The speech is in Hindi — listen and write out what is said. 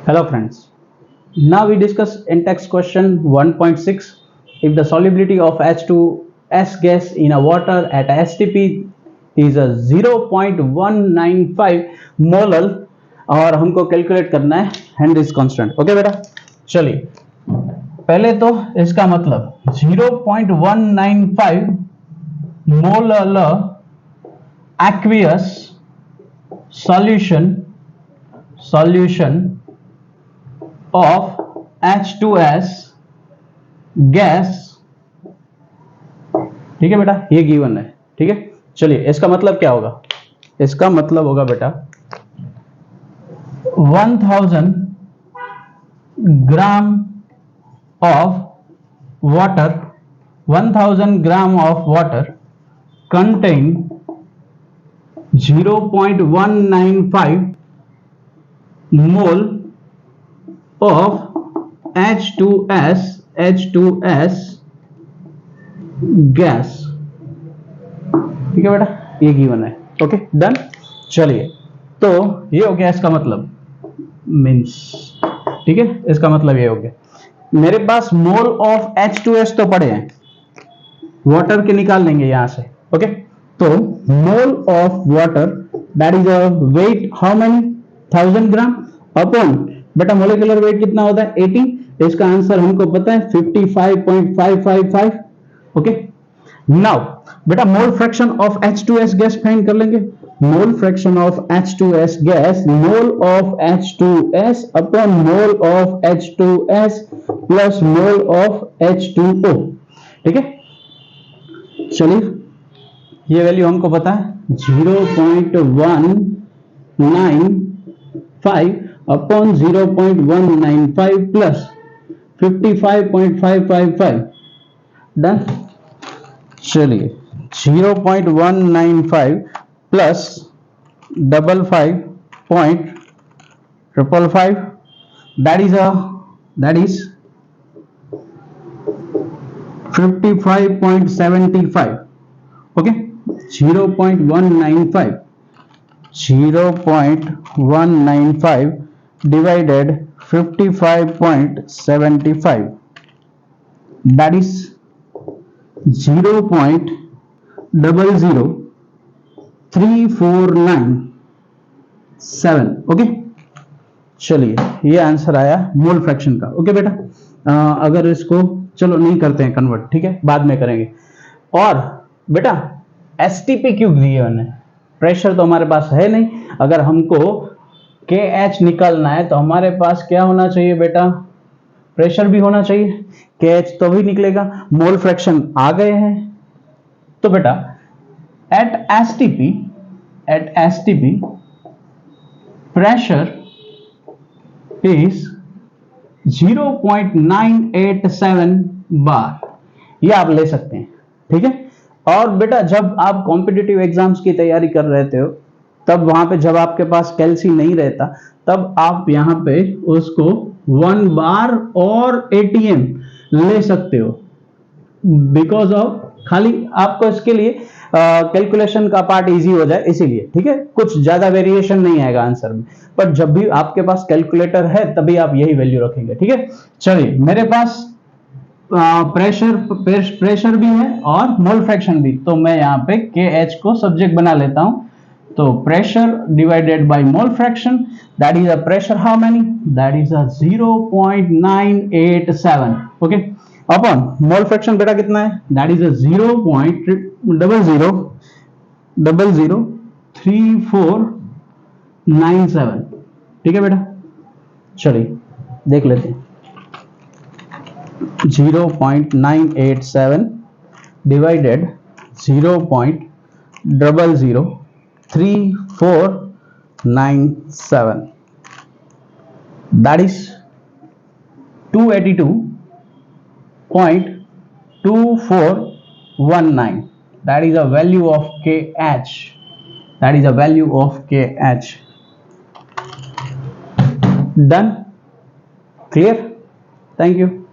Hello friends. Now we discuss in-text question 1.6. If the solubility of H2S gas in a water at STP is a 0.195 molar और हमको कैलकुलेट करना है हेनरीज कांस्टेंट। ओके बेटा, चलिए पहले तो इसका मतलब 0.195 molar aqueous solution of H2S gas, ठीक है बेटा, ये गिवन है। ठीक है, चलिए इसका मतलब क्या होगा? इसका मतलब होगा बेटा 1000 gram of water, 1000 gram of water contain 0.195 mole of H2S gas. ठीक है बेटा, ये गिवन है। Okay done. चलिए तो ये हो गया इसका मतलब, मीन्स ठीक है, इसका मतलब ये हो गया। मेरे पास मोल ऑफ H2S तो पड़े हैं, वाटर के निकाल लेंगे यहां से। ओके, तो mole of water that is a weight how many 1000 gram upon बेटा मोलिकुलर वेट कितना होता है 80। इसका आंसर हमको पता है 55.555। ओके, नाउ बेटा mole fraction of H2S gas find कर लेंगे। Mole fraction of H2S gas, mole of H2S upon mole of H2S plus mole of H2O। ठीक है, चलिए ये वैल्यू हमको पता है 0.195 अपॉन 0.195 प्लस 55.555। डन। चलिए 0.195 plus 55.555 that is 55.75। Okay, 0.195 divided 55.75 that is 0.00349.7। Okay, चलिए ये आंसर आया मोल फ्रैक्शन का। ओके बेटा, अगर इसको चलो नहीं करते हैं कन्वर्ट, ठीक है, बाद में करेंगे। और बेटा एसटीपी क्यों दिए मैंने? प्रेशर तो हमारे पास है नहीं। अगर हमको KH निकालना है तो हमारे पास क्या होना चाहिए बेटा? प्रेशर भी होना चाहिए। KH तो भी निकलेगा, मोल फ्रैक्शन आ गए हैं। तो बेटा एट STP प्रेशर इज 0.987 बार, ये आप ले सकते हैं। ठीक है, और बेटा जब आप कॉम्पिटिटिव एग्जाम्स की तैयारी कर रहे हो तब वहां पे जब आपके पास कैल्सी नहीं रहता तब आप यहां पे उसको 1 बार और ATM ले सकते हो, बिकॉज ऑफ खाली आपको इसके लिए कैलकुलेशन का पार्ट इजी हो जाए इसीलिए। ठीक है, कुछ ज्यादा वेरिएशन नहीं आएगा आंसर में, पर जब भी आपके पास कैलकुलेटर है तभी आप यही वैल्यू रखेंगे। ठीक है, चलिए मेरे पास प्रेशर भी है और मोल फ्रैक्शन भी, तो मैं यहाँ पे KH को सब्जेक्ट बना लेता हूं। तो pressure divided by mole fraction that is a pressure how many, that is a 0.987। Okay, upon mole fraction बेटा कितना है, दैट इज अ 0.003497। ठीक है बेटा, चलिए देख लेते हैं। 0.987 divided 0.003497 that is 282.2419। that is a value of KH, that is a value of KH। done, clear, thank you।